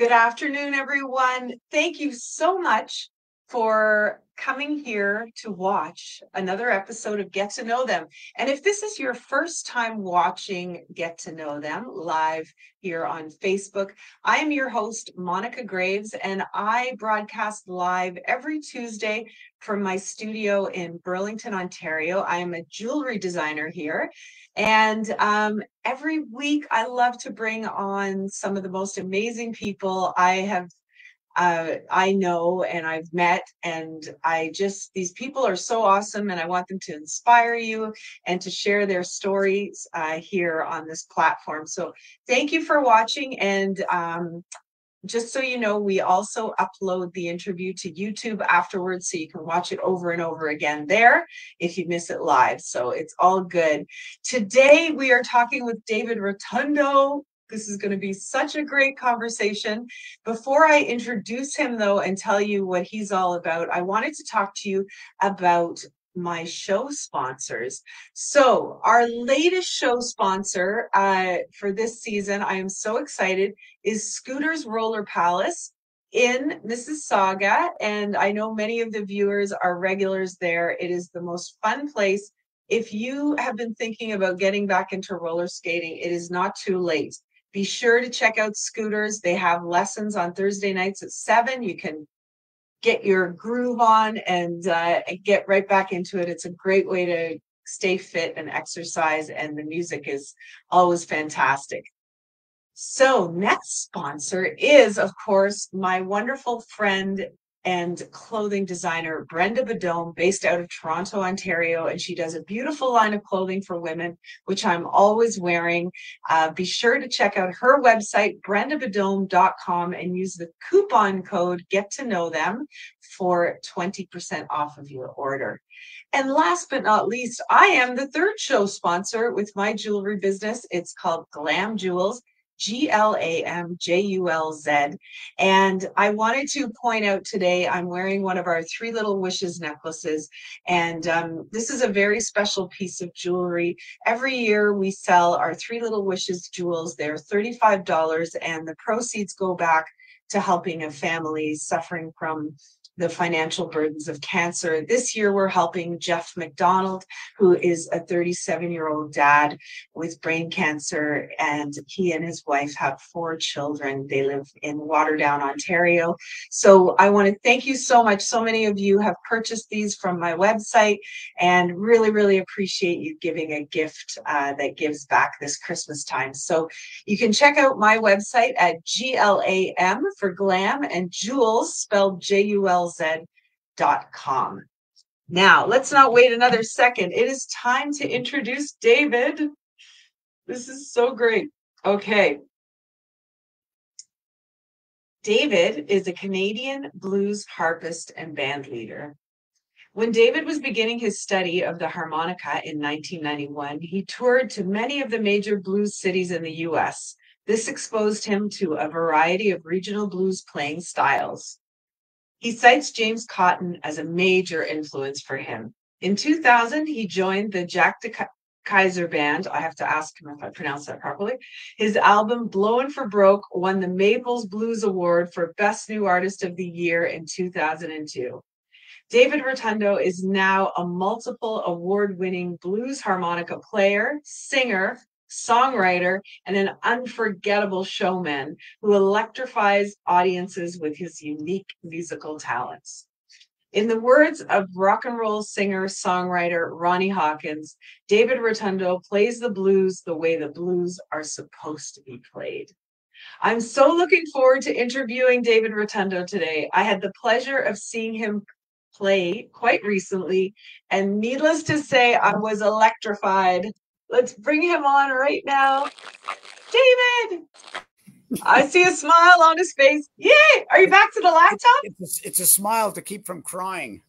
Good afternoon, everyone. Thank you so much for coming here to watch another episode of Get to Know Them. And if this is your first time watching Get to Know Them live here on Facebook, I am your host, Monica Graves, and I broadcast live every Tuesday from my studio in Burlington, Ontario. I am a jewelry designer here. And every week, I love to bring on some of the most amazing people I know and I've met, and these people are so awesome, and I want them to inspire you and to share their stories here on this platform. So thank you for watching, and just so you know, we also upload the interview to YouTube afterwards, so you can watch it over and over again there if you miss it live. So it's all good. Today, we are talking with David Rotundo. This is going to be such a great conversation. Before I introduce him, though, and tell you what he's all about, I wanted to talk to you about my show sponsors. So our latest show sponsor for this season, I am so excited, is Scooters Roller Palace in Mississauga. And I know many of the viewers are regulars there. It is the most fun place. If you have been thinking about getting back into roller skating, it is not too late. Be sure to check out Scooters. They have lessons on Thursday nights at 7. You can get your groove on and get right back into it. It's a great way to stay fit and exercise, and the music is always fantastic. So next sponsor is, of course, my wonderful friend and clothing designer, Brenda Badome, based out of Toronto, Ontario. And she does a beautiful line of clothing for women, which I'm always wearing. Be sure to check out her website, brendabadome.com, and use the coupon code Get to Know Them for 20% off of your order. And last but not least, I am the third show sponsor with my jewelry business. It's called Glam Jewels. GLAMJULZ. And I wanted to point out today, I'm wearing one of our Three Little Wishes necklaces. And this is a very special piece of jewelry. Every year we sell our Three Little Wishes jewels. They're $35, and the proceeds go back to helping a family suffering from the financial burdens of cancer. This year, we're helping Jeff McDonald, who is a 37-year-old dad with brain cancer, and he and his wife have 4 children. They live in Waterdown, Ontario. So I want to thank you so much. So many of you have purchased these from my website, and really, really appreciate you giving a gift that gives back this Christmas time. So you can check out my website at GLAM for glam and jewels, spelled JULZ.com. Now, let's not wait another second. It is time to introduce David. This is so great. Okay. David is a Canadian blues harpist and band leader. When David was beginning his study of the harmonica in 1991, he toured to many of the major blues cities in the U.S. This exposed him to a variety of regional blues playing styles. He cites James Cotton as a major influence for him. In 2000, he joined the Jack de Kaiser Band. I have to ask him if I pronounce that properly. His album, Blowin' for Broke, won the Maples Blues Award for Best New Artist of the Year in 2002. David Rotundo is now a multiple award-winning blues harmonica player, singer, songwriter, and an unforgettable showman who electrifies audiences with his unique musical talents. In the words of rock and roll singer-songwriter Ronnie Hawkins, David Rotundo plays the blues the way the blues are supposed to be played. I'm so looking forward to interviewing David Rotundo today. I had the pleasure of seeing him play quite recently, and needless to say, I was electrified. Let's bring him on right now. David! I see a smile on his face. Yay! Are you back to the laptop? It's a smile to keep from crying.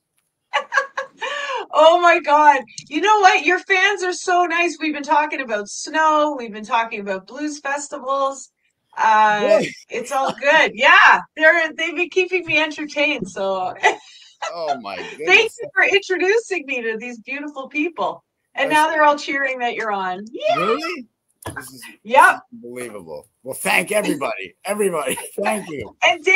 Oh my God. You know what? Your fans are so nice. We've been talking about snow. We've been talking about blues festivals. It's all good. Yeah, they've been keeping me entertained. So Oh my goodness. Thank you for introducing me to these beautiful people. And now they're all cheering that you're on. Yeah. Really? This is Yep. unbelievable. Well, thank everybody. Everybody, thank you. And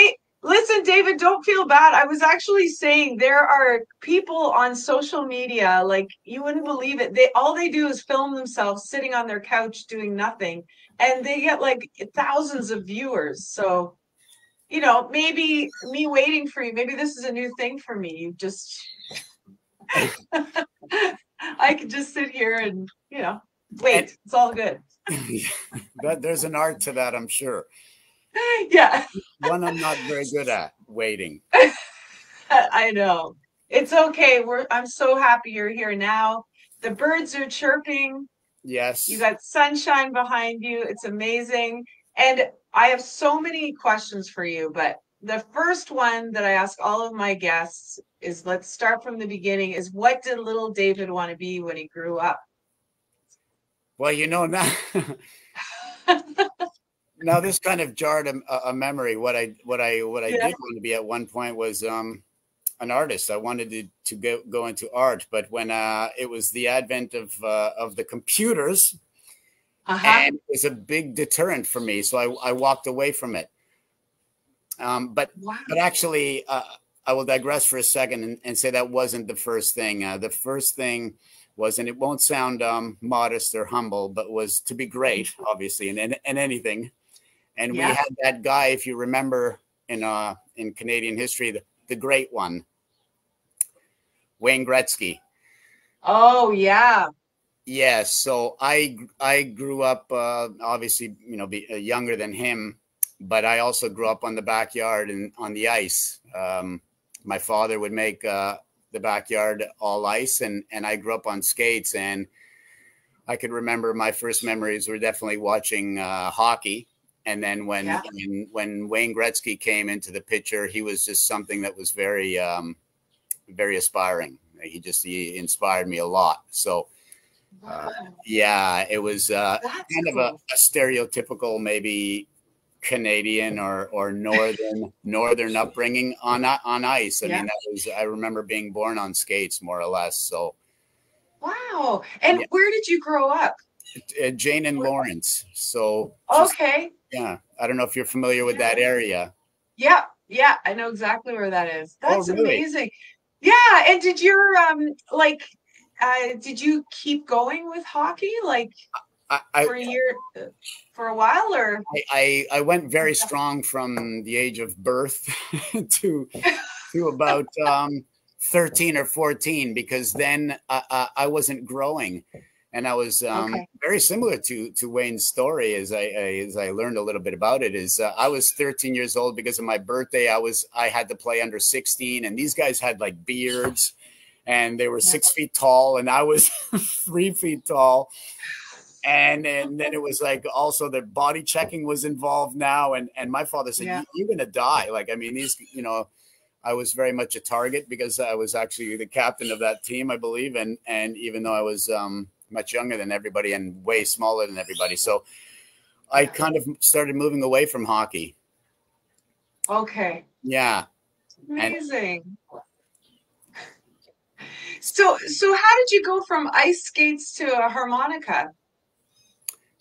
listen, David, don't feel bad. I was actually saying there are people on social media, like you wouldn't believe it. All they do is film themselves sitting on their couch doing nothing, and they get like thousands of viewers. So, maybe me waiting for you, maybe this is a new thing for me. You just I could just sit here and, wait. It's all good. There's an art to that, I'm sure. Yeah. One I'm not very good at, waiting. I know. It's okay. I'm so happy you're here now. The birds are chirping. Yes. You got sunshine behind you. It's amazing. And I have so many questions for you, but the first one that I ask all of my guests is, let's start from the beginning, is what did little David want to be when he grew up? Well, now now this kind of jarred a memory. What I did want to be at one point was an artist. I wanted to go into art, but when it was the advent of the computers, and it was a big deterrent for me, so I walked away from it. But actually, I will digress for a second and say that wasn't the first thing. The first thing was, and it won't sound modest or humble, but was to be great, obviously, in anything. And we had that guy, if you remember, in Canadian history, the great one, Wayne Gretzky. Oh, yeah. Yes. So I grew up, obviously, younger than him, but I also grew up on the backyard and on the ice. My father would make the backyard all ice, and I grew up on skates. And I could remember my first memories were definitely watching hockey. And then when Wayne Gretzky came into the picture, he was just something that was very, very aspiring. He inspired me a lot. So, it was kind of a stereotypical, maybe Canadian or northern upbringing on ice. I mean, I remember being born on skates, more or less. So, wow. And where did you grow up? Jane and Lawrence. So, okay. Yeah, I don't know if you're familiar with that area. Yeah, I know exactly where that is. That's really? Amazing. Yeah, and did your did you keep going with hockey for a year, for a while, or? I went very strong from the age of birth to about 13 or 14, because then I wasn't growing. And I was very similar to Wayne's story, as I learned a little bit about it. Is I was 13 years old because of my birthday. I had to play under 16, and these guys had like beards, and they were 6 feet tall, and I was 3 feet tall. And then it was like also the body checking was involved now, and my father said, "You're gonna die." Like, I mean, these, I was very much a target because I was actually the captain of that team, I believe, and even though I was much younger than everybody and way smaller than everybody. So I kind of started moving away from hockey. Okay. Yeah. Amazing. So how did you go from ice skates to a harmonica?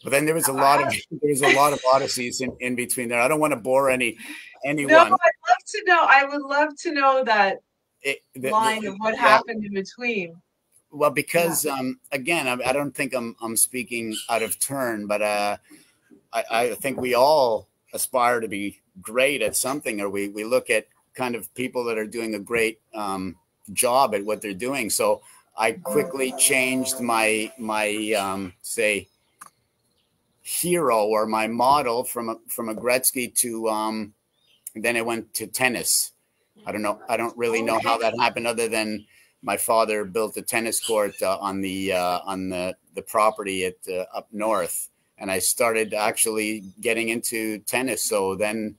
But then there was a lot of odysseys in between there. I don't want to bore anyone. No, I'd love to know. I would love to know that line of what happened in between. Well, because again, I don't think I'm speaking out of turn, but I think we all aspire to be great at something, or we look at kind of people that are doing a great job at what they're doing. So I quickly changed my say hero or my model from a Gretzky to then I went to tennis. I don't know. I don't really know how that happened, other than my father built a tennis court on the property at up north, and I started actually getting into tennis. So then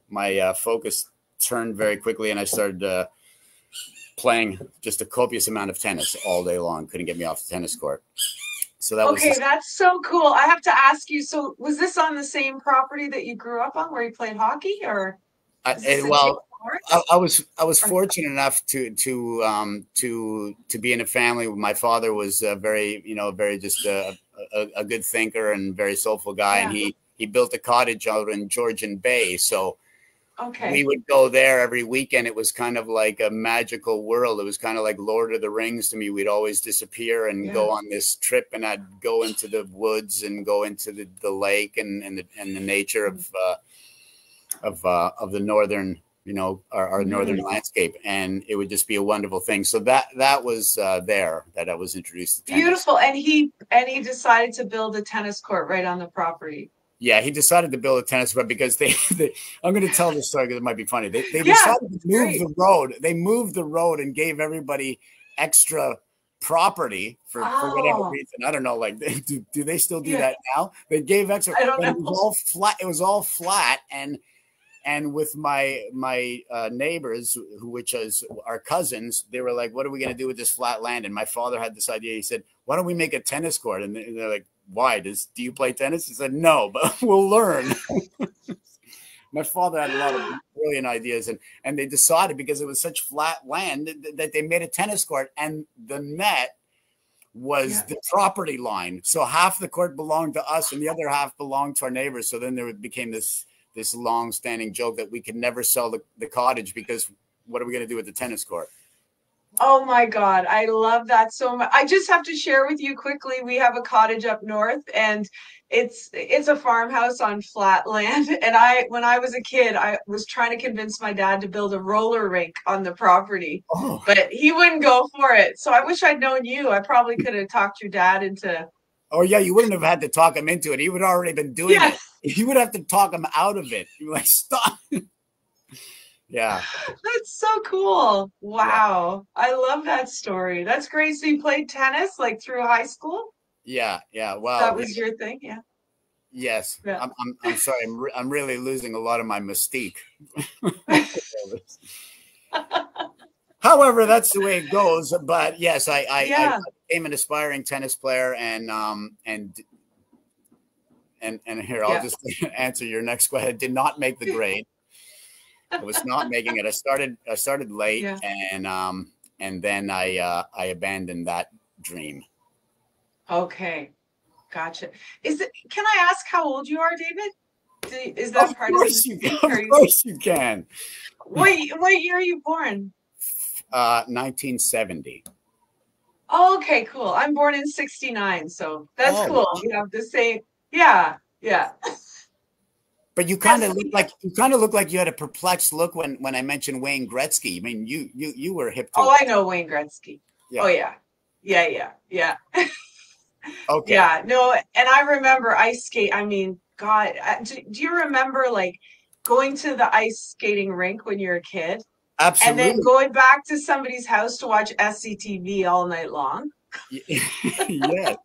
my focus turned very quickly, and I started playing just a copious amount of tennis all day long. Couldn't get me off the tennis court. So that was that's so cool. I have to ask you. So was this on the same property that you grew up on, where you played hockey, or? I was fortunate enough to be in a family where my father was very just a a good thinker and very soulful guy, and Yeah. he built a cottage out in Georgian Bay. So we Okay. would go there every weekend. It was kind of like a magical world. It was kind of like Lord of the Rings to me. We'd always disappear and Yeah. go on this trip, and I'd go into the woods and go into the lake and the nature of the northern, you know, our northern landscape, and it would just be a wonderful thing. So that was there that I was introduced to tennis. Beautiful. And he decided to build a tennis court right on the property. Yeah, he decided to build a tennis court because they I'm going to tell this story because it might be funny. They Yeah, decided to move great. the road. They moved the road and gave everybody extra property for whatever Oh, reason. I don't know. Like, do they still do yeah. that now? They gave extra, I don't but it was know. all flat. It was all flat, and with my neighbors, which is our cousins, they were like, "What are we going to do with this flat land?" And my father had this idea. He said, "Why don't we make a tennis court?" And they're like, "Why? Do you play tennis?" He said, "No, but we'll learn." My father had a lot of brilliant ideas, and they decided, because it was such flat land, that they made a tennis court, and the net was the property line. So half the court belonged to us, and the other half belonged to our neighbors. So then there became this long-standing joke that we could never sell the cottage, because what are we going to do with the tennis court? Oh my God, I love that so much. I just have to share with you quickly. We have a cottage up north, and it's a farmhouse on flat land. And when I was a kid, I was trying to convince my dad to build a roller rink on the property, Oh, but he wouldn't go for it. So I wish I'd known you. I probably could have talked your dad into. oh yeah, you wouldn't have had to talk him into it. He would have already been doing Yeah, it. You would have to talk him out of it. You're like, stop. Yeah. that's so cool. Yeah. Wow. I love that story. That's great. So you played tennis like through high school? Yeah. Yeah. Well, That was your thing? Yeah. yes. Yeah. I'm sorry. I'm really losing a lot of my mystique. However, that's the way it goes. But yes, I became an aspiring tennis player, and here, I'll just answer your next question. I did not make the grade. I was not making it. I started late, and then I abandoned that dream. Okay. Gotcha. Can I ask how old you are, David? Is that part of Of course you can. What year are you born? 1970. Oh, okay, cool. I'm born in 69, so that's cool. Wow. You have the same. Yeah. But you kind of look like you had a perplexed look when I mentioned Wayne Gretzky. I mean, you were hip to. Oh, I know Wayne Gretzky. Yeah. Oh yeah. Okay. Yeah, no, and I remember ice skate. I mean, God, do you remember like going to the ice skating rink when you're a kid, and then Absolutely. going back to somebody's house to watch SCTV all night long? Yes.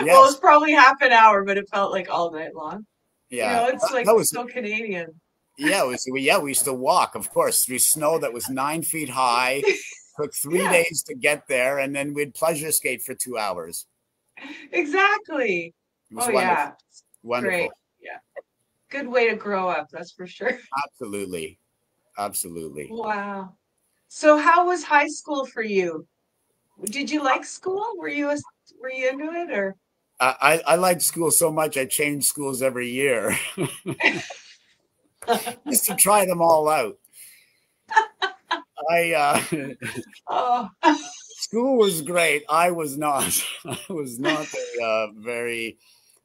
Well, it's probably half an hour, but it felt like all night long. Yeah. You know, it's like that was so Canadian. Yeah, we used to walk, of course, through snow that was 9 feet high. Took 3 days to get there, and then we'd pleasure skate for 2 hours. Exactly. It was wonderful. Yeah. Wonderful. Great. Yeah. Good way to grow up, that's for sure. Absolutely. Wow. So how was high school for you? Did you like school? Were you into it, or? I liked school so much I changed schools every year. Just to try them all out. Oh. School was great. I was not. I was not a very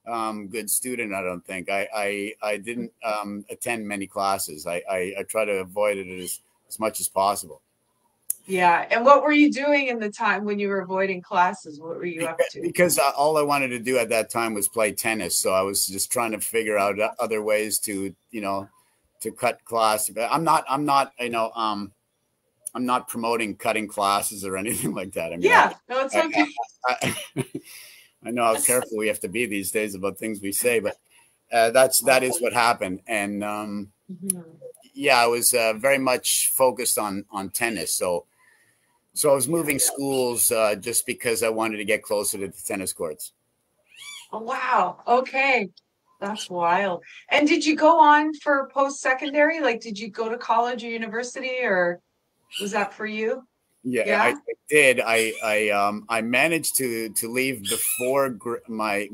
good student. I don't think. I didn't attend many classes. I try to avoid it as much as possible. Yeah. And what were you doing in the time when you were avoiding classes? What were you up to? Because all I wanted to do at that time was play tennis. So I was just trying to figure out other ways to, to cut class. I'm not, I'm not promoting cutting classes or anything like that. I mean, no, it's okay. I know how careful we have to be these days about things we say, but that is what happened. And I was very much focused on tennis. So I was moving schools just because I wanted to get closer to the tennis courts. Oh, wow. Okay. That's wild. And did you go on for post-secondary? Like, did you go to college or university, or was that for you? Yeah, I Yeah. did. I managed to leave before my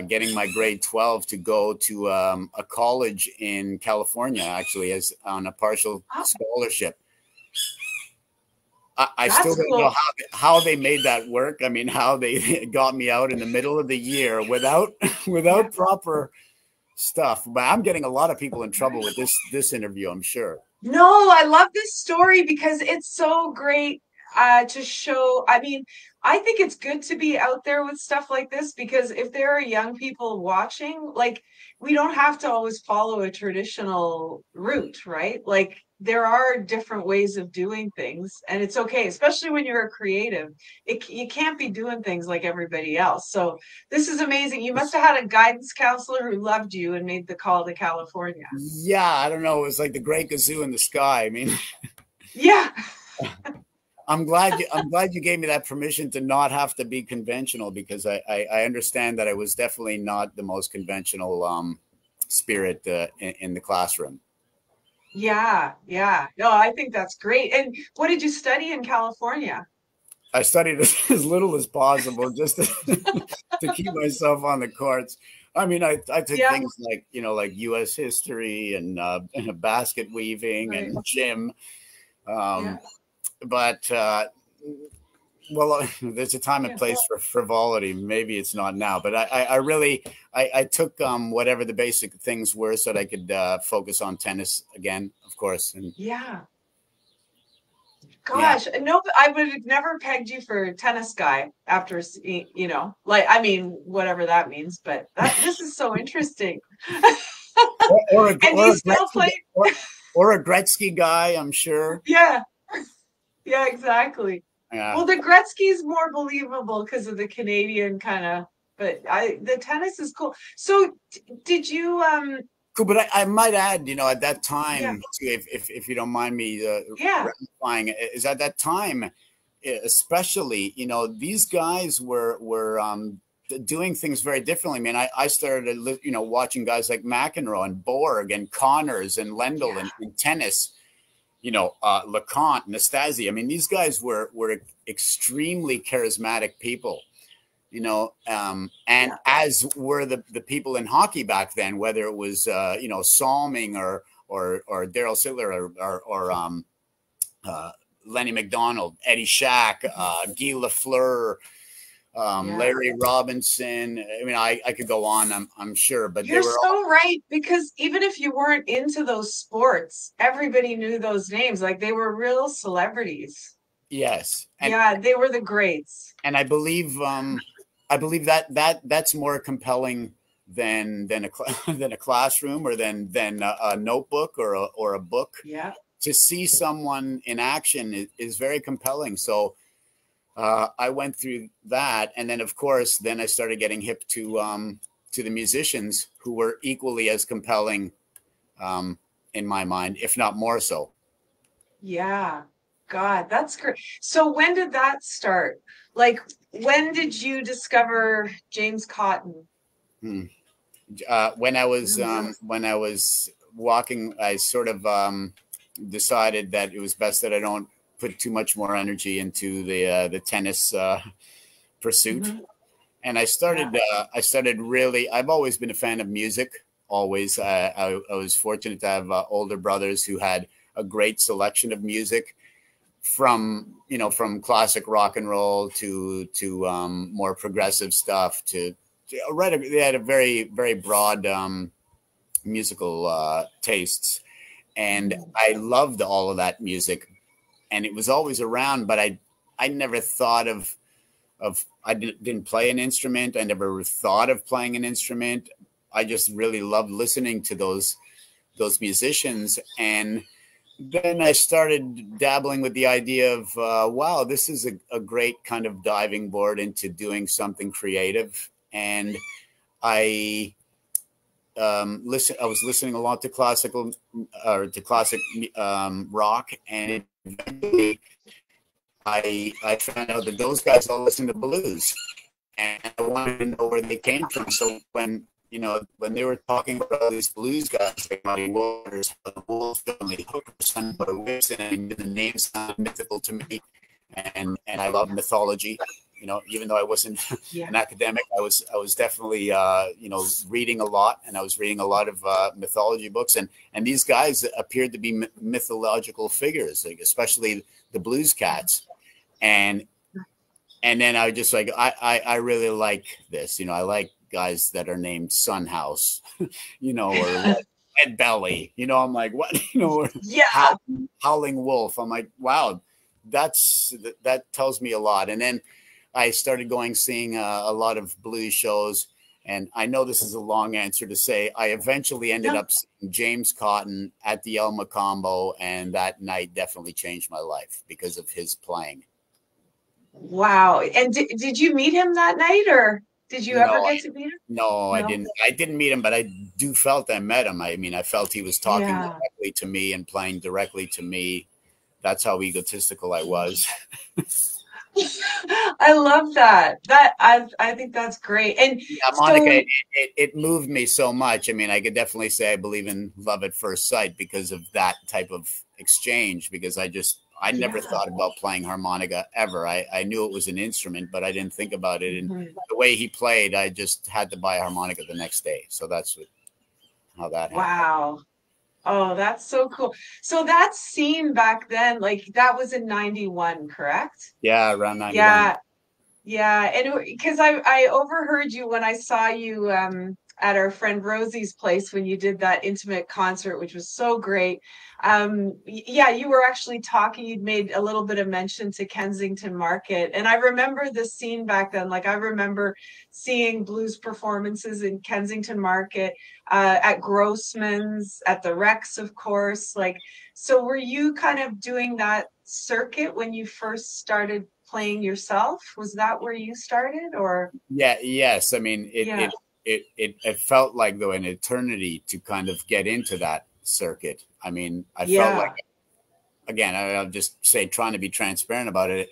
getting my grade 12 to go to a college in California, actually, as on a partial Oh, scholarship. I still that's don't know cool. how they made that work. I mean, how they got me out in the middle of the year without Yeah. without proper stuff. But I'm getting a lot of people in trouble Right. with this interview, I'm sure. No, I love this story because it's so great to show. I mean, I think it's good to be out there with stuff like this because if there are young people watching, like we don't have to always follow a traditional route, right? Like there are different ways of doing things, and it's okay, especially when you're a creative. You can't be doing things like everybody else. So this is amazing. You must have had a guidance counselor who loved you and made the call to California. Yeah, I don't know. It was like the great gazoo in the sky. I mean, Yeah. I'm glad you gave me that permission to not have to be conventional, because I understand that I was definitely not the most conventional spirit in the classroom. Yeah, yeah. No, I think that's great. And what did you study in California? I studied as little as possible just to keep myself on the courts. I mean, I took Yeah, things like, like U.S. history and basket weaving right. and gym. Yeah, Um, but well, there's a time and yeah. place for frivolity. Maybe it's not now, but I really I took whatever the basic things were so that I could focus on tennis again, of course. And Yeah. yeah, Gosh, no, I would have never pegged you for tennis guy after, like, I mean, whatever that means, but this is so interesting. And do or you a still Gretzky play? or a Gretzky guy, I'm sure. Yeah, yeah, exactly. Yeah. Well, the Gretzky's more believable because of the Canadian kind of, but the tennis is cool. So did you Cool, but I might add, at that yeah, time, too, if you don't mind me yeah. ratifying, is at that time, especially, these guys were doing things very differently. I mean, I started, watching guys like McEnroe and Borg and Connors and Lendl Yeah. in tennis. LeConte, Nastasi. I mean, these guys were extremely charismatic people. And Yeah. as were the people in hockey back then, whether it was Salming or Daryl Sittler or Lenny McDonald, Eddie Shack, Guy Lafleur, Yeah. Larry Robinson. I mean, I could go on. I'm sure, but they You're were all, so right because even if you weren't into those sports, everybody knew those names. Like they were real celebrities. yes, Yeah, they were the greats. and I believe that's more compelling than than a classroom, or than a notebook or a book. Yeah. To see someone in action is very compelling. So I went through that, and then of course, then I started getting hip to the musicians who were equally as compelling, in my mind, if not more so. Yeah. God, that's great. So when did that start? Like when did you discover James Cotton? Hmm. Remember? When I was walking, I sort of decided that it was best that I don't put too much more energy into the tennis pursuit. Mhm. And Yeah. I started really. I've always been a fan of music. Always, I was fortunate to have older brothers who had a great selection of music, from classic rock and roll to more progressive stuff right. They had a very very broad musical tastes, and Mhm. I loved all of that music, and it was always around. But I never thought of I didn't play an instrument. I never thought of playing an instrument. I just really loved listening to those musicians. And then I started dabbling with the idea of, wow, this is a great kind of diving board into doing something creative. And I listen. I was listening a lot to classical or to classic rock, and eventually I found out that those guys all listen to blues, and I wanted to know where they came from. So you know, when they were talking about all these blues guys like Muddy Waters, the Wolf, Johnny Hooker, Sunbury Whipson, and the names sound mythical to me, and I love mythology. You know, even though I wasn't Yeah. an academic, I was definitely you know, reading a lot, and I was reading a lot of mythology books, and these guys appeared to be mythological figures, like especially the blues cats, and then I was just like, I really like this, you know, I like guys that are named Sunhouse, you know, or Red Belly, you know, I'm like, what, you know, or Yeah. Howling Wolf. I'm like, wow, that tells me a lot. And then I started seeing a lot of blues shows. And I know this is a long answer to say, I eventually ended Yeah. up seeing James Cotton at the El Macombo, and that night definitely changed my life because of his playing. Wow. And did you meet him that night, or did you ever No, get to meet him? no, I No. didn't. I didn't meet him, but I do felt I met him. I mean, I felt he was talking Yeah. directly to me and playing directly to me. That's how egotistical I was. I love that. I think that's great. And Yeah, Monica, so it moved me so much. I mean, I could definitely say I believe in love at first sight because of that type of exchange. Because I never yeah. thought about playing harmonica ever. I knew it was an instrument, but I didn't think about it. And Mhm. the way he played, I just had to buy a harmonica the next day. So how that happened. Wow. Oh, that's so cool. So that scene back then, like that was in 91, correct? Yeah, around 91. Yeah. Yeah, and because I overheard you when I saw you at our friend Rosie's place when you did that intimate concert, which was so great. Yeah, you were actually talking, you'd made a little bit of mention to Kensington Market. And I remember the scene back then. Like I remember seeing blues performances in Kensington Market, at Grossman's, at the Rex, of course. Like, so were you kind of doing that circuit when you first started playing yourself? Was that where you started, or? Yeah, yes. I mean, Yeah. it felt like though an eternity to kind of get into that circuit. I mean, I felt like, Yeah. again, I'll just say, trying to be transparent about it.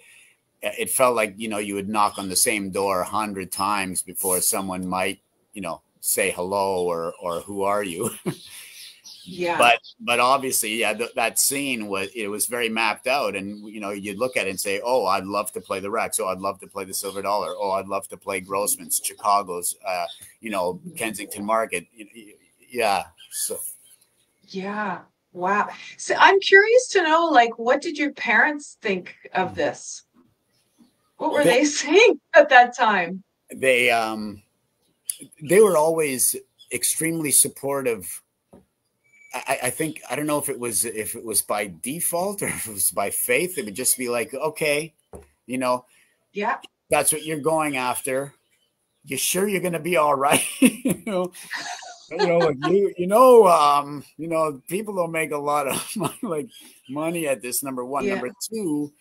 It felt like, you know, you would knock on the same door 100 times before someone might, you know, say hello or who are you. Yeah. But obviously, yeah, that scene was very mapped out, and you know, you'd look at it and say, oh, I'd love to play the Rex, oh, I'd love to play the Silver Dollar, oh, I'd love to play Grossman's, Chicago's, you know, Kensington Market. Yeah, so Yeah. Wow. So I'm curious to know, like, what did your parents think of this? What were they they saying at that time? they they were always extremely supportive. I think, I don't know if it was by default or if it was by faith. It would just be like, okay, you know, Yeah. that's what you're going after. You sure you're going to be all right? Like you know, people don't make a lot of money at this. Number one, Yeah. number two,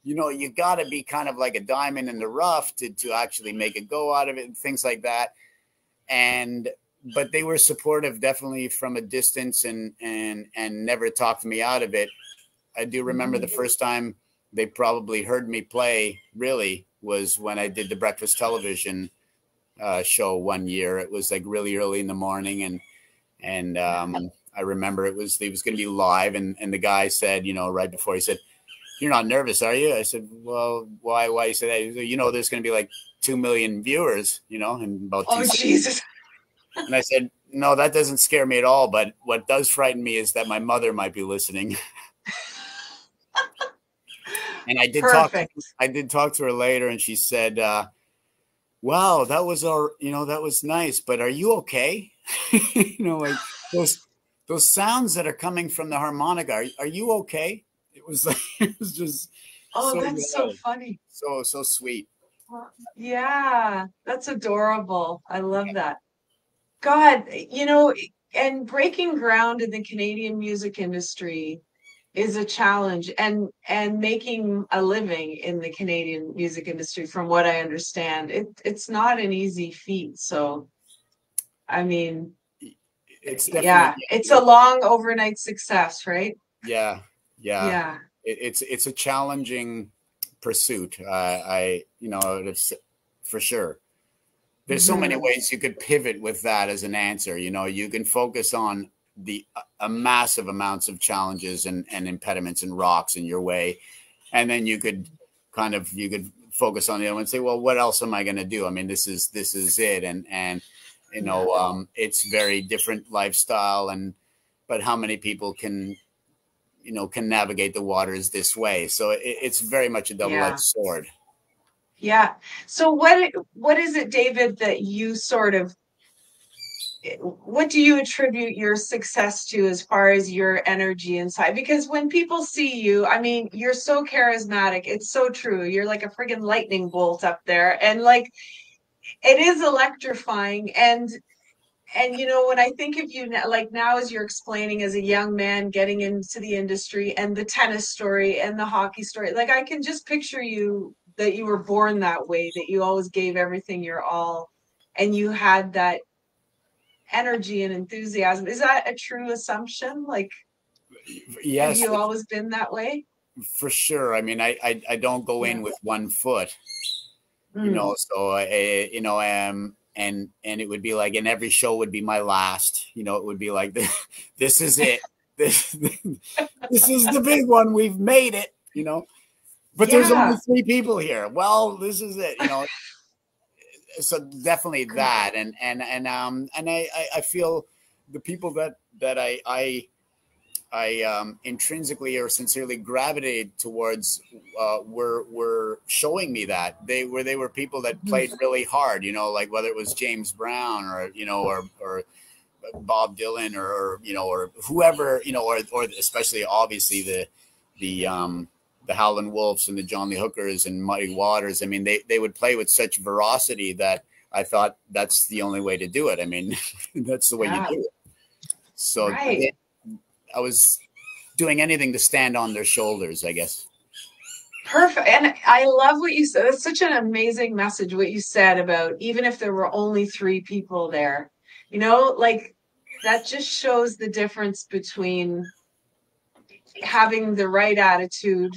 you know, you got to be kind of like a diamond in the rough to actually make a go out of it and things like that. And but they were supportive, definitely from a distance, and never talked me out of it. I do remember the Mhm. first time they probably heard me play really was when I did the breakfast television show one year. It was like really early in the morning, and I remember it was going to be live, and the guy said, you know, right before, he said, "You're not nervous, are you?" I said, "Well, why?" Why? He said, "Hey, you know, there's going to be like 2 million viewers, you know, in about Oh, 2 seconds." Jesus. And I said, "No, that doesn't scare me at all. But what does frighten me is that my mother might be listening." And Perfect. I did talk to her later, and she said, "Wow, that was you know, that was nice, but are you okay?" You know, like those sounds that are coming from the harmonica. Are you okay? It was like it was just Oh, so that's so funny. so sweet. Yeah, that's adorable. I love that. God, and breaking ground in the Canadian music industry is a challenge, and making a living in the Canadian music industry, from what I understand, it's not an easy feat. So, I mean, It's definitely yeah, it's a long overnight success, right? yeah, yeah. Yeah. It's a challenging pursuit. I you know, it's for sure. there's so many ways you could pivot with that as an answer. You know, you can focus on the a massive amounts of challenges and impediments and rocks in your way, and then you could focus on the other one and say, well, what else am I going to do? I mean, this is it, and you know, it's very different lifestyle, but how many people can navigate the waters this way? So it's very much a double-edged sword. Yeah. So what is it, David, that you what do you attribute your success to as far as your energy inside? Because when people see you, I mean, you're so charismatic. It's so true. You're like a friggin' lightning bolt up there. And like, it is electrifying. And you know, when I think of you like now, as you're explaining as a young man getting into the industry, and the tennis story and the hockey story, like I can just picture you, that you were born that way, that you always gave everything your all, and you had that energy and enthusiasm. Is that a true assumption? Like, yes, have you always been that way? For sure. I mean, I don't go in with one foot, you know, so you know, and it would be like, and every show would be my last, you know, it would be like, this is it. This is the big one. We've made it, you know, but there's only 3 people here. Well, this is it, you know. So definitely that. And I feel the people that I intrinsically or sincerely gravitated towards were showing me that they were people that played really hard, you know, like whether it was James Brown or, you know, or Bob Dylan or you know, or whoever, you know, or especially obviously the Howlin' Wolves and the John Lee Hookers and Muddy Waters. I mean, they would play with such veracity that I thought that's the only way to do it. I mean, that's the way you do it. So I was doing anything to stand on their shoulders, I guess. Perfect. And I love what you said. It's such an amazing message, what you said about even if there were only 3 people there, you know, like that just shows the difference between having the right attitude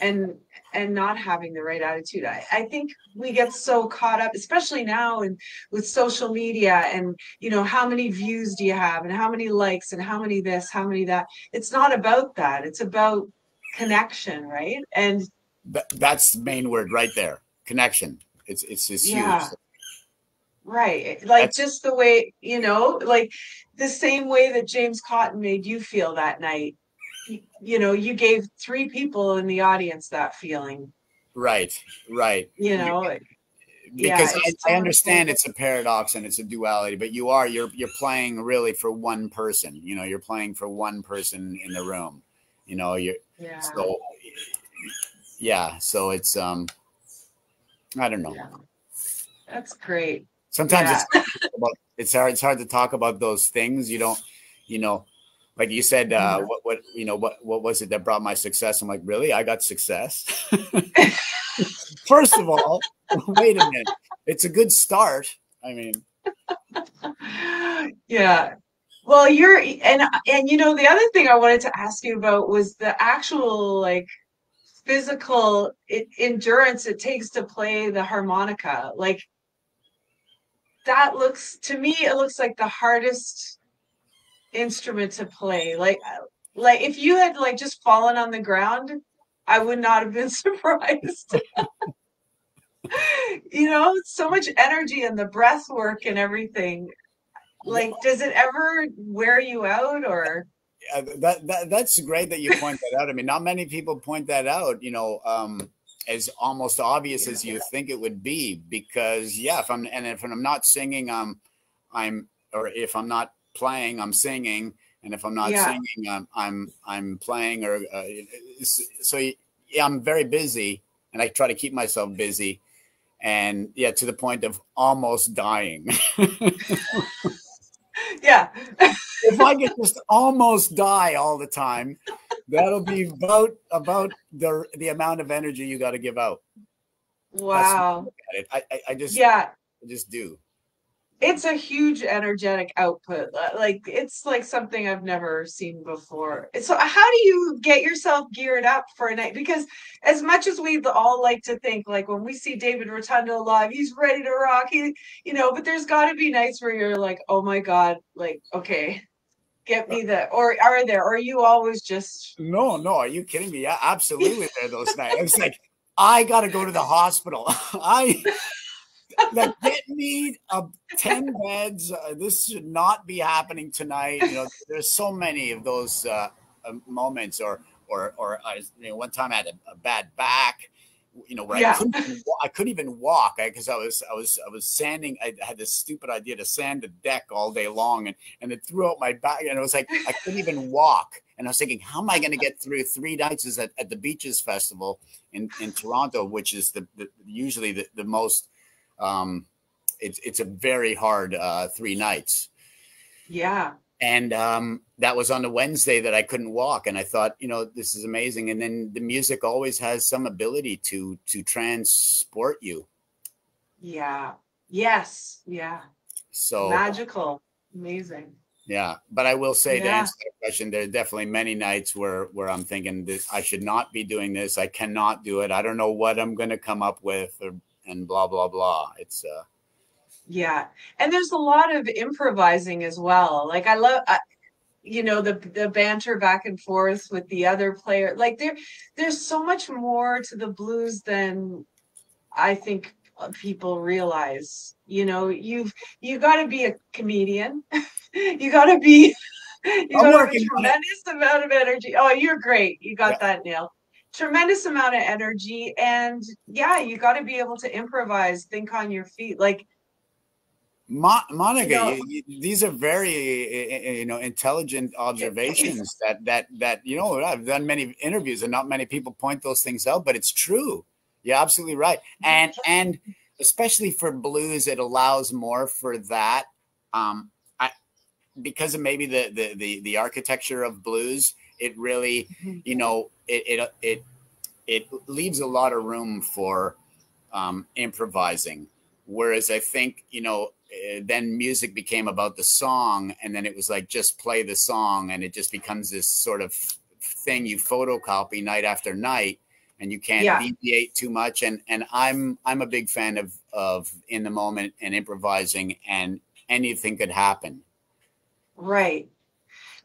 and not having the right attitude. I think we get so caught up, especially now and with social media, and you know, how many views do you have and how many likes and how many this, how many that. It's not about that. It's about connection, right? And that's the main word right there. Connection. It's huge. Right. Like just the way, you know, like the same way that James Cotton made you feel that night. You know, you gave 3 people in the audience that feeling. Right. You know, because I understand it's a paradox and it's a duality, but you're playing really for one person. You know, you're playing for one person in the room. You know, so it's I don't know. Yeah. That's great. Sometimes it's hard to talk about those things. You don't, you know, like you said, what was it that brought my success? I'm like, really? I got success. First of all, wait a minute. It's a good start. I mean, yeah. Well, and you know, the other thing I wanted to ask you about was the actual like physical endurance it takes to play the harmonica. Like that looks, to me, it looks like the hardest instrument to play. Like if you had like just fallen on the ground, I would not have been surprised. You know, so much energy and the breath work and everything. Like, does it ever wear you out? Or that's great that you point that out. I mean, not many people point that out, you know, as almost obvious as you think it would be, because if I'm not singing, or if I'm not playing, I'm singing, and if I'm not singing, I'm playing, or so I'm very busy, and I try to keep myself busy, and to the point of almost dying. If I could just almost die all the time, that'll be about the amount of energy you got to give out. Wow. I just do. it's a huge energetic output. Like it's like something I've never seen before. So how do you get yourself geared up for a night? Because as much as we all like to think, like when we see David Rotundo live, he's ready to rock. But there's got to be nights where you're like, oh my God, like, okay, get me the, or are you always just, No, no, are you kidding me? Yeah, absolutely. There are those nights. I was like, I got to go to the hospital. Like, get me 10 beds. This should not be happening tonight. There's so many of those moments, one time I had a bad back, where yeah, I couldn't even walk because I was sanding. I had this stupid idea to sand the deck all day long, and it threw out my back, and it was like I couldn't even walk. And I was thinking, how am I going to get through 3 nights? Is at the Beaches Festival in Toronto, which is usually the most. It's a very hard 3 nights. yeah. And that was on a Wednesday that I couldn't walk. And I thought, this is amazing. And then the music always has some ability to transport you. Yeah. Yes. Yeah. So Magical. Amazing. yeah. But I will say, to Yeah. answer that question, there are definitely many nights where I'm thinking this, I should not be doing this. I cannot do it. I don't know what I'm going to come up with and blah, blah, blah. It's Yeah. And there's a lot of improvising as well. Like I love the banter back and forth with the other player. Like there's so much more to the blues than I think people realize. You got to be a comedian. You got to be you I'm got to have a working on it. tremendous amount of energy. Oh, you're great. You got Yeah. that nailed. Tremendous amount of energy, and yeah, you got to be able to improvise, think on your feet. Like Monica, these are very intelligent observations that I've done many interviews and not many people point those things out, but it's true. You're absolutely right. And especially for blues, it allows more for that. Because of maybe the architecture of blues, it really, it leaves a lot of room for improvising. Whereas I think, then music became about the song, and then it was like, just play the song, and it just becomes this sort of thing you photocopy night after night, and you can't deviate too much. And I'm a big fan of in the moment and improvising, and anything could happen. right.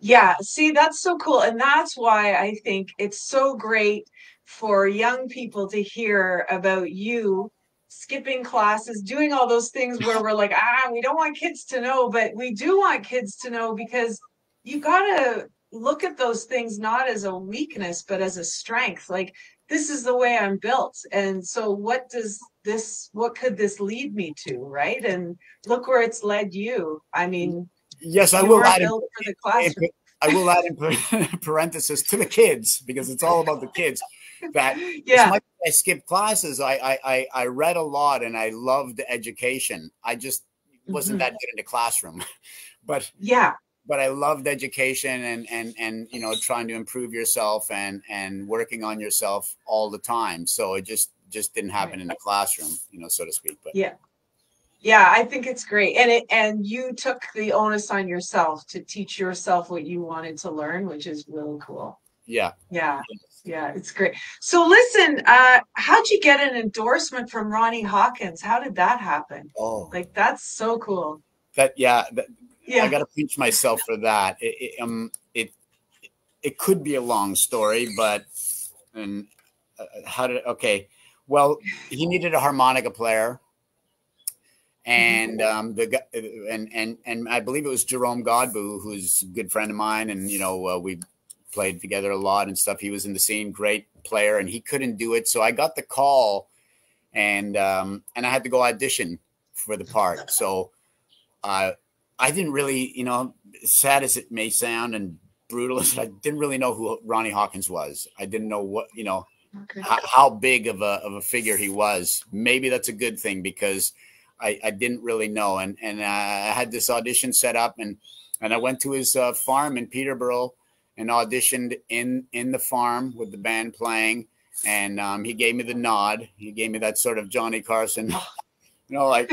Yeah, see, that's so cool. And that's why I think it's so great for young people to hear about you skipping classes, doing all those things where we're like, we don't want kids to know, but we do want kids to know, because you got to look at those things not as a weakness, but as a strength. Like, this is the way I'm built. And so what could this lead me to? Right. And look where it's led you. I mean, yes, I you will are add built for the classroom. I will add in parenthesis to the kids, because it's all about the kids, that as much as I skipped classes, I read a lot and I loved education. I just wasn't that good in the classroom, but I loved education and trying to improve yourself and working on yourself all the time. So it just didn't happen in the classroom, so to speak. But yeah, I think it's great. And you took the onus on yourself to teach yourself what you wanted to learn, which is really cool. Yeah, it's great. So listen, how'd you get an endorsement from Ronnie Hawkins? How did that happen? Oh, like, that's so cool. I got to pinch myself for that. It could be a long story, but well, he needed a harmonica player. And and I believe it was Jerome Godbout, who's a good friend of mine, and we played together a lot and stuff. He was in the scene, great player, and he couldn't do it. So I got the call, and I had to go audition for the part. So I didn't really, sad as it may sound and brutal, I didn't really know who Ronnie Hawkins was. I didn't know what how big of a figure he was. Maybe that's a good thing, because I didn't really know. And I had this audition set up, and I went to his farm in Peterborough and auditioned in the farm with the band playing. And he gave me the nod. He gave me that sort of Johnny Carson, like,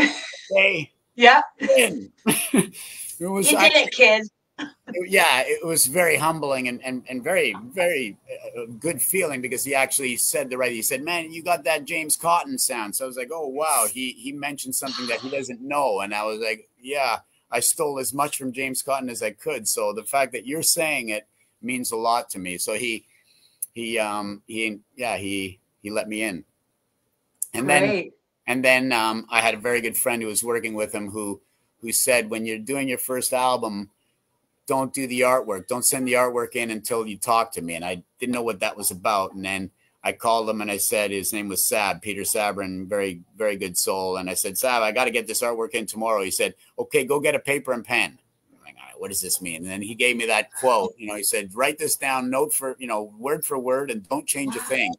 hey, Yeah. Win. It was You did actually, it, kid. yeah, it was very humbling and very, very good feeling because he actually said the right. He said, "Man, you got that James Cotton sound." So I was like, "Oh wow." He mentioned something that he doesn't know, and I was like, "Yeah, I stole as much from James Cotton as I could." So the fact that you're saying it means a lot to me. So he let me in, and then Great. I had a very good friend who was working with him who said, when you're doing your first album, don't do the artwork. Don't send the artwork in until you talk to me. And I didn't know what that was about. And then I called him and I said, his name was Sab, Peter Sabrin, very, very good soul. And I said, Sab, I got to get this artwork in tomorrow. He said, okay, go get a paper and pen. I'm like, all right, what does this mean? And then he gave me that quote. He said, write this down, note for, word for word, and don't change a thing.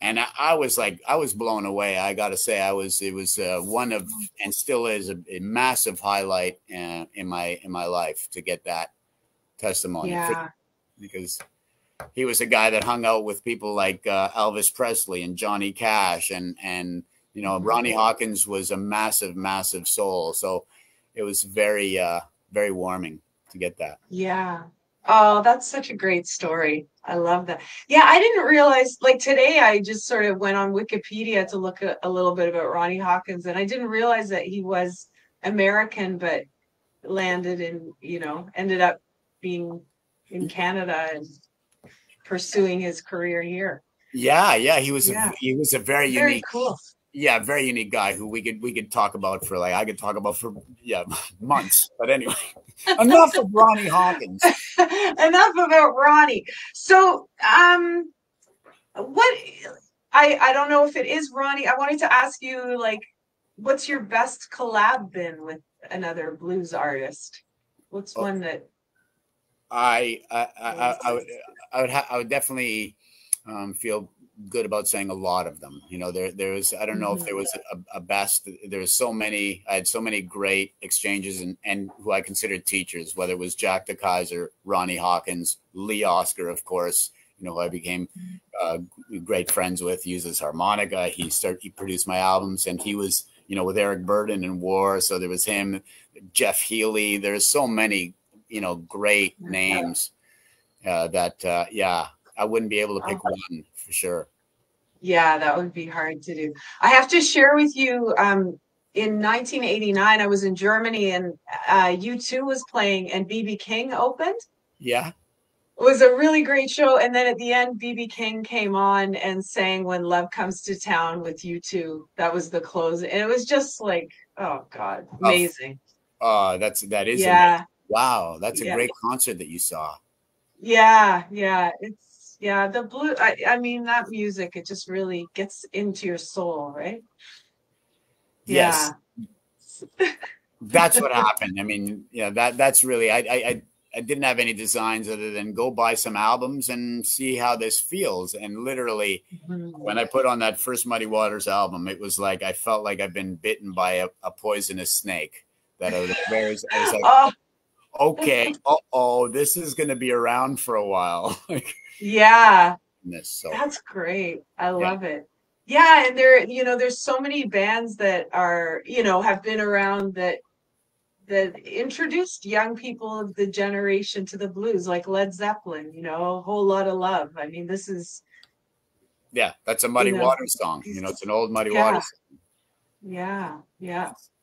And I was like, I was blown away. I got to say, it was one of, and still is a massive highlight in my life to get that testimony. Yeah. Because he was a guy that hung out with people like Elvis Presley and Johnny Cash, and Ronnie Hawkins was a massive, massive soul. So it was very, very warming to get that. Yeah. Oh, that's such a great story. I love that. Yeah, I didn't realize, like today, I just sort of went on Wikipedia to look at a little bit about Ronnie Hawkins, and I didn't realize that he was American, but landed in, ended up being in Canada and pursuing his career here. Yeah, he was Yeah, a very very unique, cool. yeah, very unique guy who we could talk about for I could talk about for months. But anyway, enough of Ronnie Hawkins. Enough about Ronnie. So, what I don't know if it is Ronnie. I wanted to ask you, like, what's your best collab been with another blues artist? What's one that I would definitely feel good about saying a lot of them. There's I don't know if there was a best. There's so many. I had so many great exchanges and who I considered teachers, whether it was Jack de Kaiser, Ronnie Hawkins, Lee Oscar, of course. Who I became great friends with. He uses harmonica. He produced my albums, and he was with Eric Burden and War. So there was him, Jeff Healy. There's so many great names that I wouldn't be able to pick one for sure. Yeah, that would be hard to do. I have to share with you, in 1989, I was in Germany and U2 was playing and BB King opened. Yeah. It was a really great show. And then at the end, BB King came on and sang When Love Comes to Town with U2. That was the close. And it was just like, oh God, amazing. That is Yeah. amazing. Wow, that's a great concert that you saw. Yeah, the blue, I mean, that music, it just really gets into your soul, right? Yes. Yeah. That's what happened. I mean, that's really, I didn't have any designs other than go buy some albums and see how this feels. And literally when I put on that first Muddy Waters album, it was like, I felt like I've been bitten by a poisonous snake that I was like, oh. Okay. This is going to be around for a while. Yeah. So. That's great. I love it. Yeah. And there's so many bands that are, have been around that introduced young people of the generation to the blues, like Led Zeppelin, A Whole Lot of Love. I mean, this is. Yeah. That's a Muddy Waters song. It's an old Muddy Waters song. Yeah.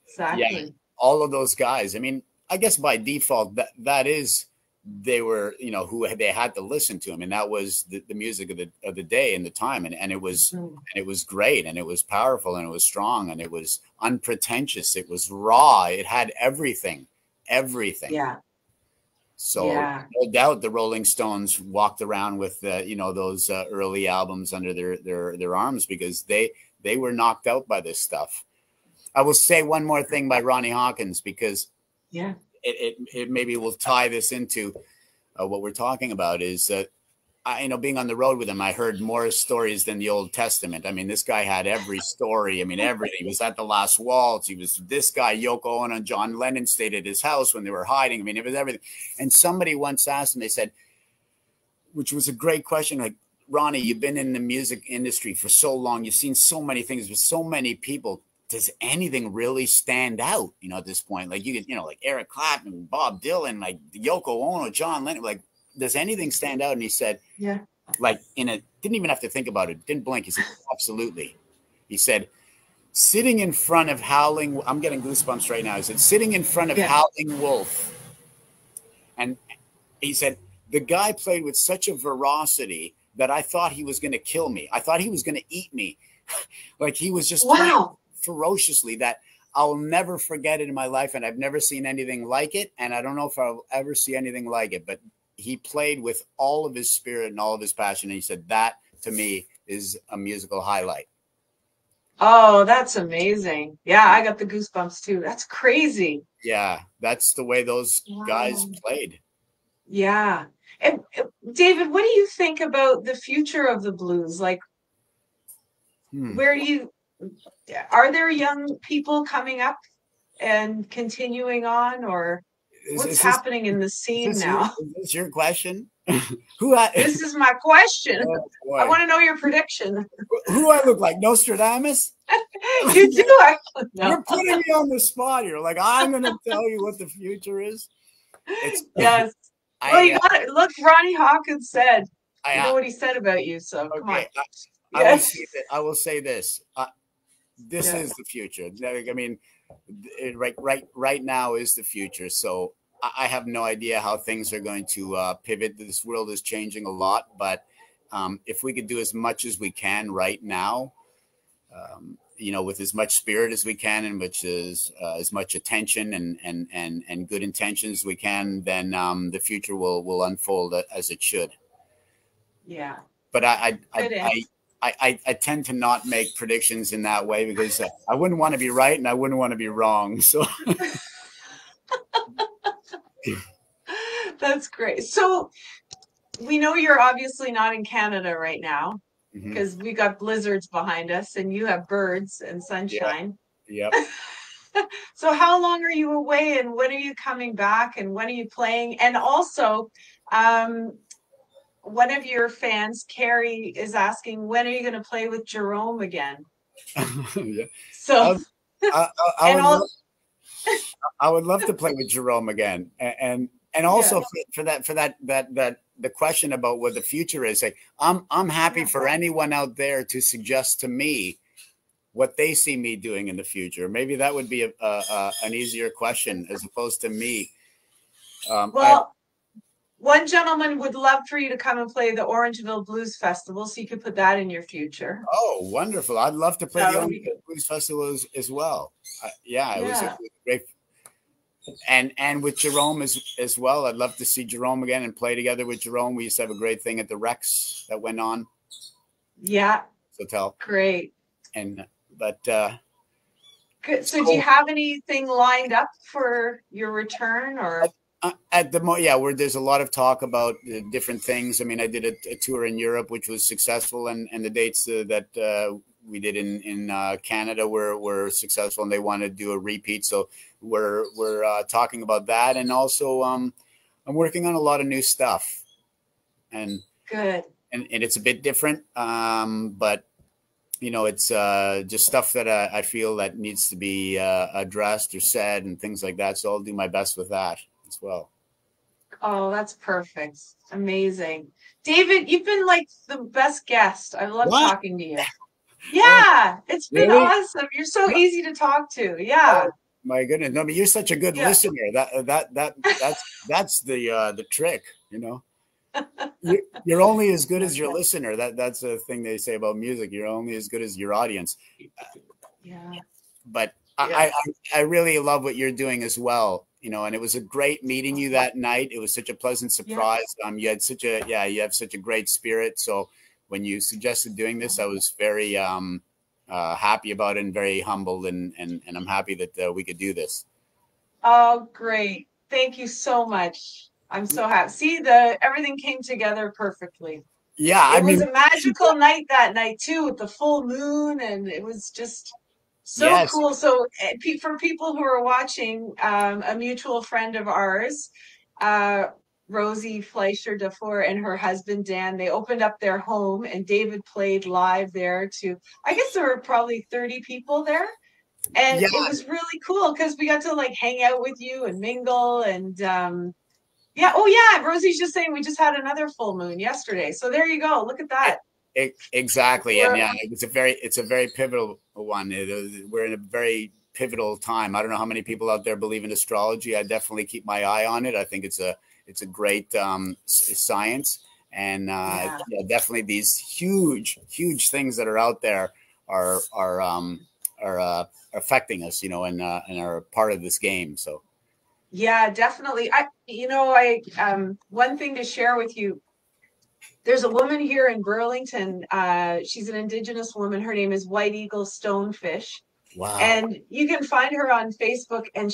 Exactly. Yeah. All of those guys. I mean, I guess by default that is, they were, who they had to listen to. I mean, that was the music of the day and the time. And it was, great, and it was powerful, and it was strong, and it was unpretentious. It was raw. It had everything. Yeah. So no doubt the Rolling Stones walked around with, those early albums under their arms because they were knocked out by this stuff. I will say one more thing by Ronnie Hawkins, because it maybe will tie this into what we're talking about, is that being on the road with him, I heard more stories than the Old Testament. I mean, this guy had every story. I mean, everything. He was at the Last Waltz. He was this guy. Yoko Ono and John Lennon stayed at his house when they were hiding. I mean, it was everything. And somebody once asked him, they said, which was a great question, like, Ronnie, you've been in the music industry for so long. You've seen so many things with so many people. does anything really stand out, at this point? Like, you could, like Eric Clapton, Bob Dylan, like Yoko Ono, John Lennon, like, does anything stand out? And he said, Yeah. like, didn't even have to think about it, didn't blink. He said, absolutely. He said, sitting in front of howling, I'm getting goosebumps right now. He said, sitting in front of Howling Wolf. And he said, the guy played with such a veracity that I thought he was going to kill me. I thought he was going to eat me. Like, he was just playing ferociously, that I'll never forget it in my life. And I've never seen anything like it. And I don't know if I'll ever see anything like it, but he played with all of his spirit and all of his passion. And he said, that to me is a musical highlight. Oh, that's amazing. Yeah, I got the goosebumps too. That's crazy. Yeah, that's the way those guys played. Yeah. And David, what do you think about the future of the blues? Like, are there young people coming up and continuing on, or what's happening in the scene now? Is this your question? This is my question. Oh, I want to know your prediction. Who do I look like? Nostradamus? You do. No. You're putting me on the spot here. Like, I'm going to tell you what the future is. Yes. Well, you got it. Look, Ronnie Hawkins said. You know what he said about you. So come on. I will say this. This is the future. I mean, right now is the future. So I have no idea how things are going to pivot. This world is changing a lot, but if we could do as much as we can right now, with as much spirit as we can, and which is as much attention and good intentions as we can, then the future will unfold as it should. Yeah. But I tend to not make predictions in that way, because I wouldn't want to be right and I wouldn't want to be wrong. So that's great. So we know you're obviously not in Canada right now, because we got blizzards behind us and you have birds and sunshine. Yep. So how long are you away, and when are you coming back, and when are you playing? And also, one of your fans, Carrie, is asking, when are you going to play with Jerome again? Yeah. So I would love to play with Jerome again, and also for that the question about what the future is. Like, I'm happy for anyone out there to suggest to me what they see me doing in the future. Maybe that would be an easier question as opposed to me. One gentleman would love for you to come and play the Orangeville Blues Festival, so you could put that in your future. Oh, wonderful. I'd love to play the Orangeville Blues Festival as well. It was a great. And with Jerome as well. I'd love to see Jerome again and play together with Jerome. We used to have a great thing at the Rex that went on. Yeah. Hotel. Great. But good. So do you have anything lined up for your return, or? At the where there's a lot of talk about different things. I mean, I did a tour in Europe, which was successful, and the dates that we did in Canada were successful, and they want to do a repeat. So we're talking about that, and also I'm working on a lot of new stuff, and good, and it's a bit different, but it's just stuff that I feel that needs to be addressed or said and things like that. So I'll do my best with that as well. Oh, that's perfect. Amazing. David, you've been like the best guest. I love talking to you. Yeah, it's been awesome. You're so easy to talk to. Yeah. Oh, my goodness. No, but you're such a good listener. That's the trick, You're only as good as your listener. That's a thing they say about music. You're only as good as your audience. But I really love what you're doing as well. And it was a great meeting you that night. It was such a pleasant surprise. You had you have such a great spirit. So when you suggested doing this, I was very happy about it and very humbled, and I'm happy that we could do this. Oh, great. Thank you so much. I'm so happy. See, everything came together perfectly. Yeah. It was a magical night that night too, with the full moon, and it was just so cool. So for people who are watching, a mutual friend of ours, Rosie Fleischer Dufour, and her husband Dan, they opened up their home, and David played live there to, I guess there were probably 30 people there. And Yeah, it was really cool because we got to like hang out with you and mingle and yeah. Oh yeah, Rosie's just saying we just had another full moon yesterday. So there you go. Look at that. exactly. And We're, yeah, it's a very pivotal one. We're in a very pivotal time. I don't know how many people out there believe in astrology. I definitely keep my eye on it. I think it's a great science, and yeah. yeah, definitely these huge things that are out there are affecting us, and are part of this game. So Yeah, definitely. I one thing to share with you. There's a woman here in Burlington. She's an Indigenous woman. Her name is White Eagle Stonefish. wow. And you can find her on Facebook. And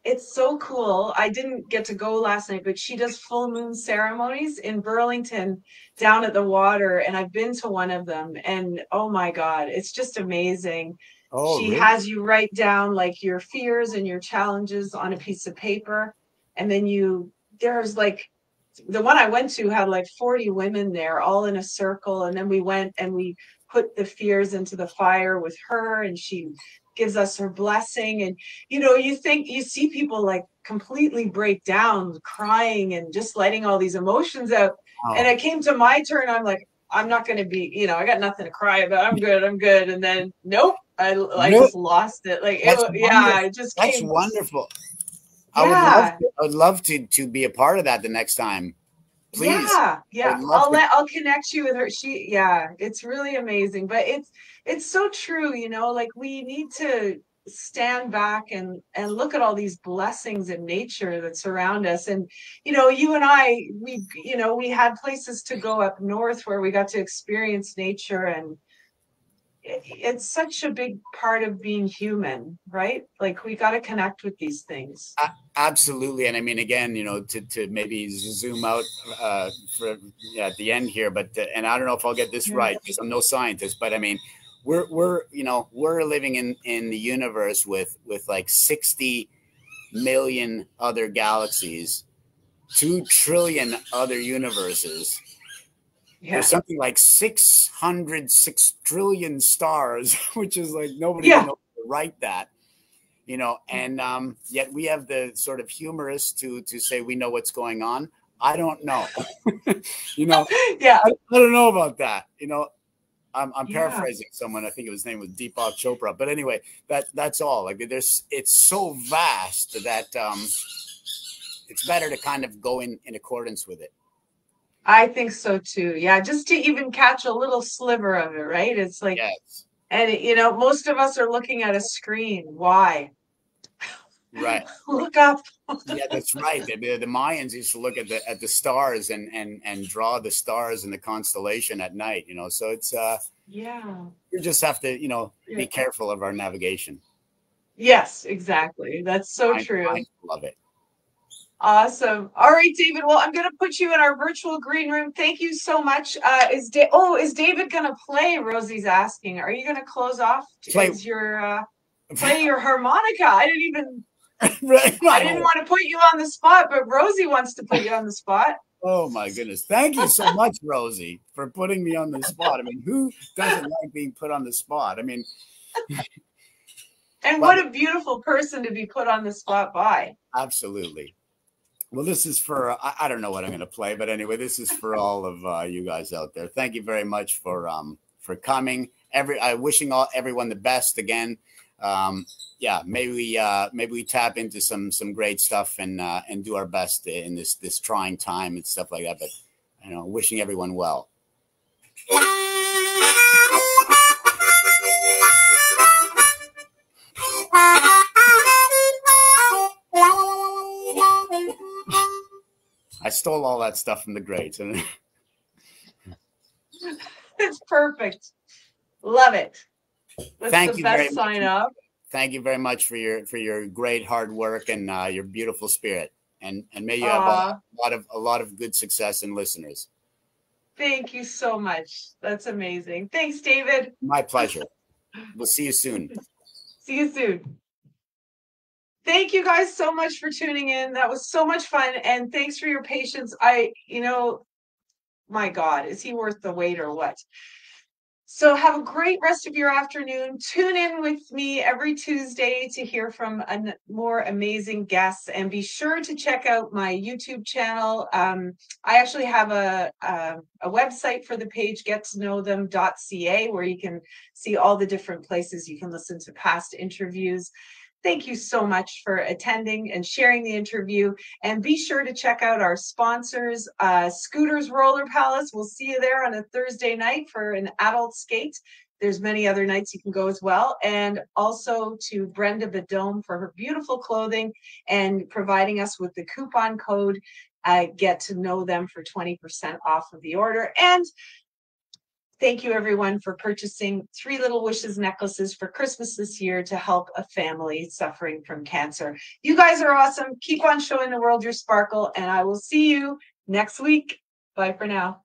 it's so cool. I didn't get to go last night, but she does full moon ceremonies in Burlington down at the water. And I've been to one of them. And oh my God, it's just amazing. Oh, She really? has you write down like your fears and your challenges on a piece of paper. And then there's like, the one I went to had like 40 women there all in a circle. And then we went and we put the fears into the fire with her and she gives us her blessing. And, you see people like completely break down, crying and just letting all these emotions out. And Oh, it came to my turn. I'm like, I'm not going to be, I got nothing to cry about. I'm good. I'm good. And then, nope, I really? just lost it. Like, That's yeah, wonderful. it just That's came. wonderful. Yeah. I would love to be a part of that the next time. Please. Yeah, I yeah. would love to. I'll connect you with her. Yeah, it's really amazing. But it's so true, like we need to stand back and look at all these blessings in nature that surround us. And you and I, we had places to go up north where we got to experience nature, and it's such a big part of being human, right? Like we got to connect with these things. Absolutely. And I mean, again, to maybe zoom out for yeah, at the end here, but and I don't know if I'll get this Yeah. right because I'm no scientist, but I mean, we're living in the universe with like 60 million other galaxies, 2 trillion other universes. There's Yeah. something like 606 trillion stars, which is like nobody even Yeah. knows to write that, and yet we have the sort of humorous to say we know what's going on. I don't know. you know, Yeah. I don't know about that. I'm Yeah. paraphrasing someone. I think his name was Deepak Chopra. But anyway, that's all. Like it's so vast that it's better to kind of go in accordance with it. I think so too. Yeah, just to even catch a little sliver of it, right? It's like, Yes. and most of us are looking at a screen. Why? Right. Look up. Yeah, that's right. The Mayans used to look at the stars and draw the stars in the constellation at night. So it's Yeah. we just have to Yeah. be careful of our navigation. Yes, exactly. That's so I true. love it. Awesome. All right, David. Well, I'm going to put you in our virtual green room. Thank you so much. Is David going to play? Rosie's asking. Are you going to close off? Play. Is your play your harmonica? Right. I didn't want to put you on the spot, but Rosie wants to put you on the spot. Oh my goodness. Thank you so much, Rosie, for putting me on the spot. I mean, who doesn't like being put on the spot? I mean, and what a beautiful person to be put on the spot by. Absolutely. Well, this is for, I don't know what I'm going to play, but anyway, this is for all of you guys out there. Thank you very much for coming. Wishing everyone the best again. Yeah, maybe we tap into some great stuff and do our best in this trying time and stuff like that. But wishing everyone well. I stole all that stuff from the greats. It's perfect. Love it. That's Thank the you best very sign much. up. Thank you very much for your great hard work and your beautiful spirit. And may you have a lot of good success and listeners. Thank you so much. That's amazing. Thanks, David. My pleasure. We'll see you soon. See you soon. Thank you guys so much for tuning in. That was so much fun. And thanks for your patience. My God, is he worth the wait or what? So have a great rest of your afternoon. Tune in with me every Tuesday to hear from more amazing guests, and be sure to check out my YouTube channel. I actually have a website for the page, gettoknowthem.ca, where you can see all the different places you can listen to past interviews. Thank you so much for attending and sharing the interview. And be sure to check out our sponsors, Scooters Roller Palace. We'll see you there on a Thursday night for an adult skate. There's many other nights you can go as well. And also to Brenda Badome for her beautiful clothing and providing us with the coupon code, Get to Know Them, for 20% off of the order. And thank you, everyone, for purchasing 3 Little Wishes necklaces for Christmas this year to help a family suffering from cancer. You guys are awesome. Keep on showing the world your sparkle, and I will see you next week. Bye for now.